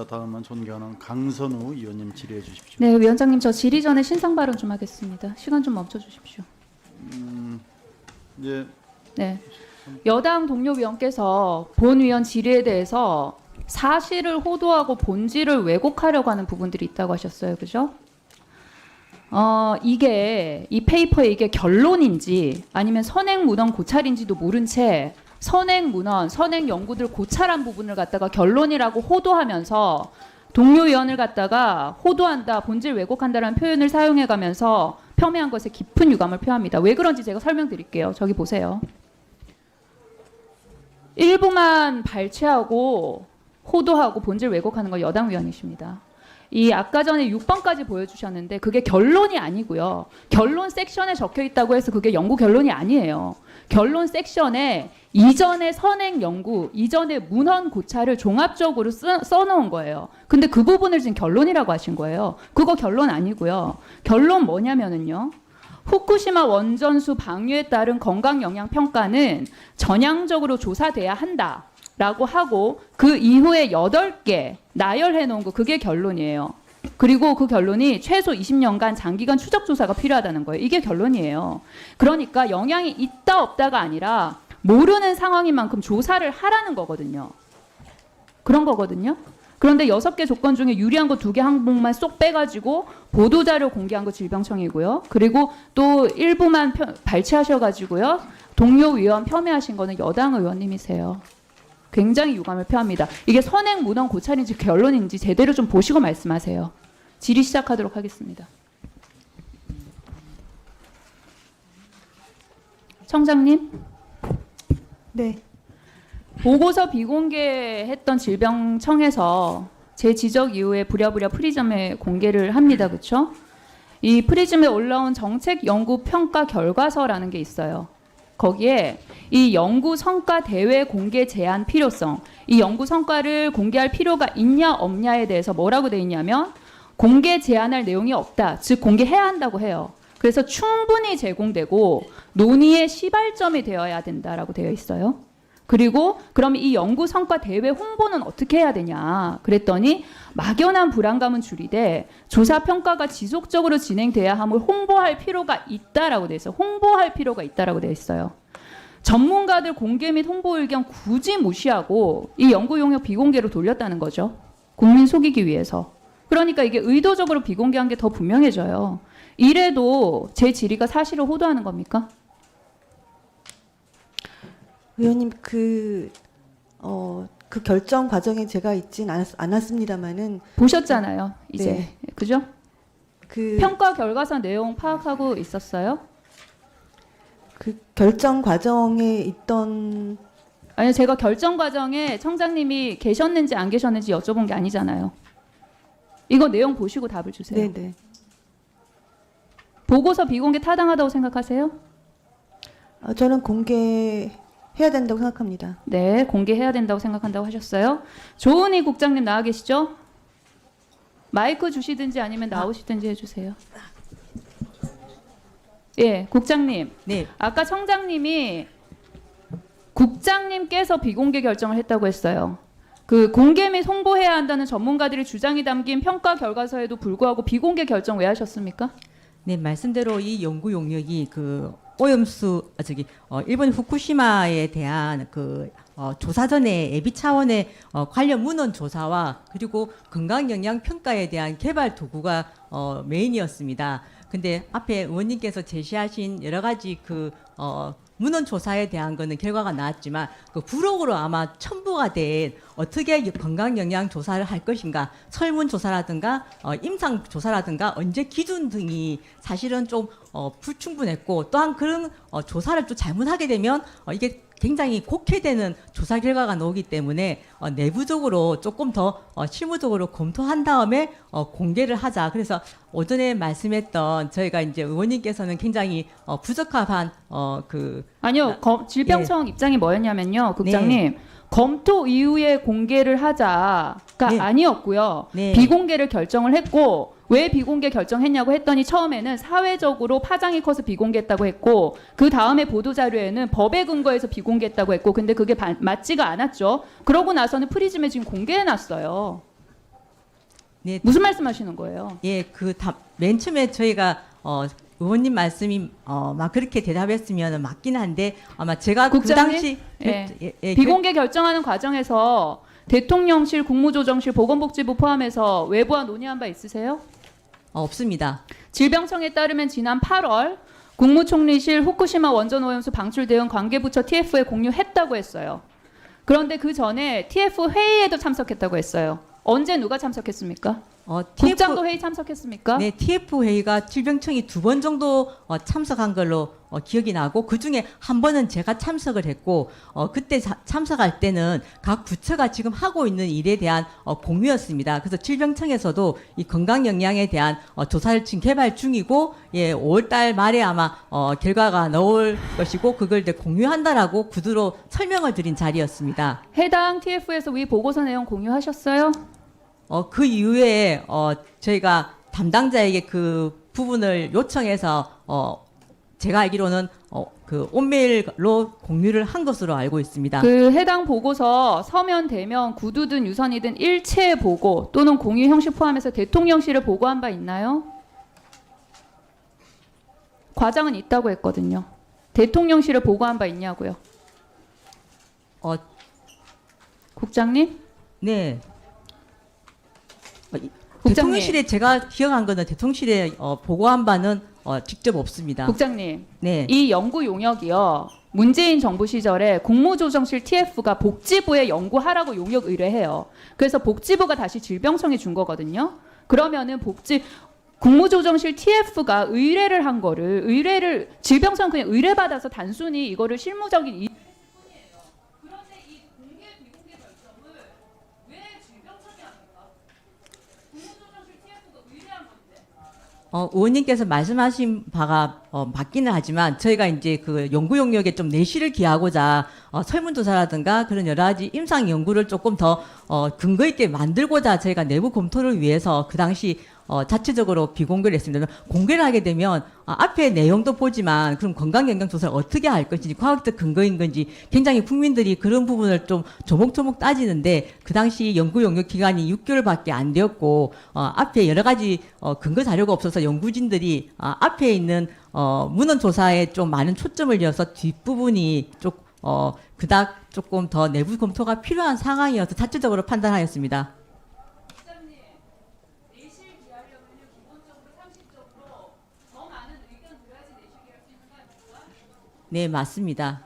고맙습니다. 다음은 존경하는 강선우 의원님 질의해 주십시오. 네, 위원장님 저 질의 전에 신상 발언 좀 하겠습니다. 시간 좀 멈춰 주십시오. 이제 네, 여당 동료 위원께서 본 위원 질의에 대해서 사실을 호도하고 본질을 왜곡하려고 하는 부분들이 있다고 하셨어요, 그죠? 이게 이 페이퍼에 이게 결론인지 아니면 선행 문헌 고찰인지도 모른 채 선행 문헌, 선행 연구들 고찰한 부분을 갖다가 결론이라고 호도하면서 동료 위원을 갖다가 호도한다, 본질 왜곡한다라는 표현을 사용해가면서 폄훼한 것에 깊은 유감을 표합니다. 왜 그런지 제가 설명드릴게요. 저기 보세요. 일부만 발췌하고 호도하고 본질 왜곡하는 건 여당 위원이십니다. 이 아까 전에 6번까지 보여주셨는데 그게 결론이 아니고요. 결론 섹션에 적혀 있다고 해서 그게 연구 결론이 아니에요. 결론 섹션에 이전의 선행 연구, 이전의 문헌 고찰을 종합적으로 써놓은 거예요. 근데 그 부분을 지금 결론이라고 하신 거예요. 그거 결론 아니고요. 결론 뭐냐면은요. 후쿠시마 원전수 방류에 따른 건강 영향 평가는 전향적으로 조사돼야 한다. 라고 하고 그 이후에 8개 나열해 놓은 거 그게 결론이에요. 그리고 그 결론이 최소 20년간 장기간 추적 조사가 필요하다는 거예요. 이게 결론이에요. 그러니까 영향이 있다 없다가 아니라 모르는 상황인 만큼 조사를 하라는 거거든요. 그런 거거든요. 그런데 6개 조건 중에 유리한 거 2개 항목만 쏙 빼가지고 보도자료 공개한 거 질병청이고요. 그리고 또 일부만 발췌하셔가지고요. 동료 위원 폄훼하신 거는 여당 의원님이세요. 굉장히 유감을 표합니다. 이게 선행 문헌 고찰인지 결론인지 제대로 좀 보시고 말씀하세요. 질의 시작하도록 하겠습니다. 청장님. 네. 보고서 비공개했던 질병청에서 제 지적 이후에 부랴부랴 프리즘에 공개를 합니다. 그렇죠? 이 프리즘에 올라온 정책 연구 평가 결과서라는 게 있어요. 거기에 이 연구 성과 대외 공개 제한 필요성, 이 연구 성과를 공개할 필요가 있냐 없냐에 대해서 뭐라고 돼 있냐면 공개 제한할 내용이 없다. 즉 공개해야 한다고 해요. 그래서 충분히 제공되고 논의의 시발점이 되어야 된다라고 되어 있어요. 그리고 그럼 이 연구 성과 대외 홍보는 어떻게 해야 되냐 그랬더니 막연한 불안감은 줄이되 조사 평가가 지속적으로 진행돼야 함을 홍보할 필요가 있다라고 돼 있어요. 홍보할 필요가 있다라고 돼 있어요. 전문가들 공개 및 홍보 의견 굳이 무시하고 이 연구 용역 비공개로 돌렸다는 거죠. 국민 속이기 위해서. 그러니까 이게 의도적으로 비공개한 게 더 분명해져요. 이래도 제 질의가 사실을 호도하는 겁니까? 의원님 그 결정 과정에 제가 있진 않았습니다만은 보셨잖아요. 이제. 네. 그죠? 그 평가 결과서 내용 파악하고 있었어요? 그 결정 과정에 있던 아니요. 제가 결정 과정에 청장님이 계셨는지 안 계셨는지 여쭤본 게 아니잖아요. 이거 내용 보시고 답을 주세요. 네네. 보고서 비공개 타당하다고 생각하세요? 저는 공개해야 된다고 생각합니다. 네. 공개해야 된다고 생각한다고 하셨어요. 조은희 국장님 나와 계시죠? 마이크 주시든지 아니면 나오시든지 해주세요. 예, 국장님. 네, 아까 청장님이 국장님께서 비공개 결정을 했다고 했어요. 그 공개 및 홍보해야 한다는 전문가들의 주장이 담긴 평가 결과서에도 불구하고 비공개 결정 왜 하셨습니까? 네 말씀대로 이 연구 용역이 그 오염수 일본 후쿠시마에 대한 조사 전에 예비 차원의 관련 문헌 조사와 그리고 건강 영향 평가에 대한 개발 도구가 메인이었습니다. 근데 앞에 의원님께서 제시하신 여러 가지 문헌 조사에 대한 거는 결과가 나왔지만 그 부록으로 아마 첨부가 된 어떻게 건강 영향 조사를 할 것인가 설문 조사라든가 임상 조사라든가 언제 기준 등이 사실은 좀 불충분했고 또한 그런 조사를 또 잘못하게 되면 이게 굉장히 곡해되는 조사 결과가 나오기 때문에 내부적으로 조금 더 실무적으로 검토한 다음에 공개를 하자. 그래서 오전에 말씀했던 저희가 이제 의원님께서는 굉장히 부적합한 아니요. 질병청 입장이 뭐였냐면요. 국장님. 검토 이후에 공개를 하자가 네. 아니었고요. 네. 비공개를 결정을 했고 왜 비공개 결정했냐고 했더니 처음에는 사회적으로 파장이 커서 비공개했다고 했고 그 다음에 보도자료에는 법에 근거해서 비공개했다고 했고 근데 그게 맞지가 않았죠. 그러고 나서는 프리즘에 지금 공개해놨어요. 네, 무슨 말씀하시는 거예요? 예, 맨 처음에 저희가 의원님 말씀이 막 그렇게 대답했으면 맞긴 한데 아마 제가 그 국장님? 당시 비공개 결정하는 과정에서 대통령실, 국무조정실, 보건복지부 포함해서 외부와 논의한 바 있으세요? 없습니다. 질병청에 따르면 지난 8월 국무총리실 후쿠시마 원전 오염수 방출 대응 관계부처 TF에 공유했다고 했어요. 그런데 그 전에 TF 회의에도 참석했다고 했어요. 언제 누가 참석했습니까? 국장도 회의 참석했습니까? 네, TF 회의가 질병청이 2번 정도 참석한 걸로 기억이 나고 그 중에 한 번은 제가 참석을 했고 그때 참석할 때는 각 부처가 지금 하고 있는 일에 대한 공유였습니다. 그래서 질병청에서도 이 건강 영양에 대한 조사를 지금 개발 중이고 5월달 말에 아마 결과가 나올 것이고 그걸 이제 공유한다라고 구두로 설명을 드린 자리였습니다. 해당 TF에서 위 보고서 내용 공유하셨어요? 그 이후에 저희가 담당자에게 그 부분을 요청해서 제가 알기로는 그 온메일로 공유를 한 것으로 알고 있습니다. 그 해당 보고서 서면, 대면, 구두든 유선이든 일체 보고 또는 공유 형식 포함해서 대통령실에 보고한 바 있나요? 과장은 있다고 했거든요. 대통령실에 보고한 바 있냐고요? 국장님? 네. 국장님. 대통령실에 제가 기억한 거는 대통령실에 보고한 바는 직접 없습니다. 국장님, 네. 이 연구 용역이요. 문재인 정부 시절에 국무조정실 TF가 복지부에 연구하라고 용역 의뢰해요. 그래서 복지부가 다시 질병청에 준 거거든요. 그러면은 국무조정실 TF가 의뢰를 한 거를 질병청 그냥 의뢰받아서 단순히 이거를 실무적인 그런데 이 공개 비공개 결정을 왜 질병청이 합니까? 국무조정실 TF가 의뢰한 건데. 의원님께서 말씀하신 바가 맞기는 하지만 저희가 이제 그 연구 용역에 좀 내실을 기하고자 설문조사라든가 그런 여러 가지 임상 연구를 조금 더 근거 있게 만들고자 저희가 내부 검토를 위해서 그 당시 자체적으로 비공개를 했습니다. 공개를 하게 되면 앞에 내용도 보지만 그럼 건강영양조사를 어떻게 할 것인지 과학적 근거인 건지 굉장히 국민들이 그런 부분을 좀 조목조목 따지는데 그 당시 연구 용역 기간이 6개월밖에 안 되었고 앞에 여러 가지 근거 자료가 없어서 연구진들이 앞에 있는 문헌 조사에 좀 많은 초점을 이어서 뒷부분이 그닥 조금 더 내부 검토가 필요한 상황이어서 자체적으로 판단하였습니다. 네, 맞습니다.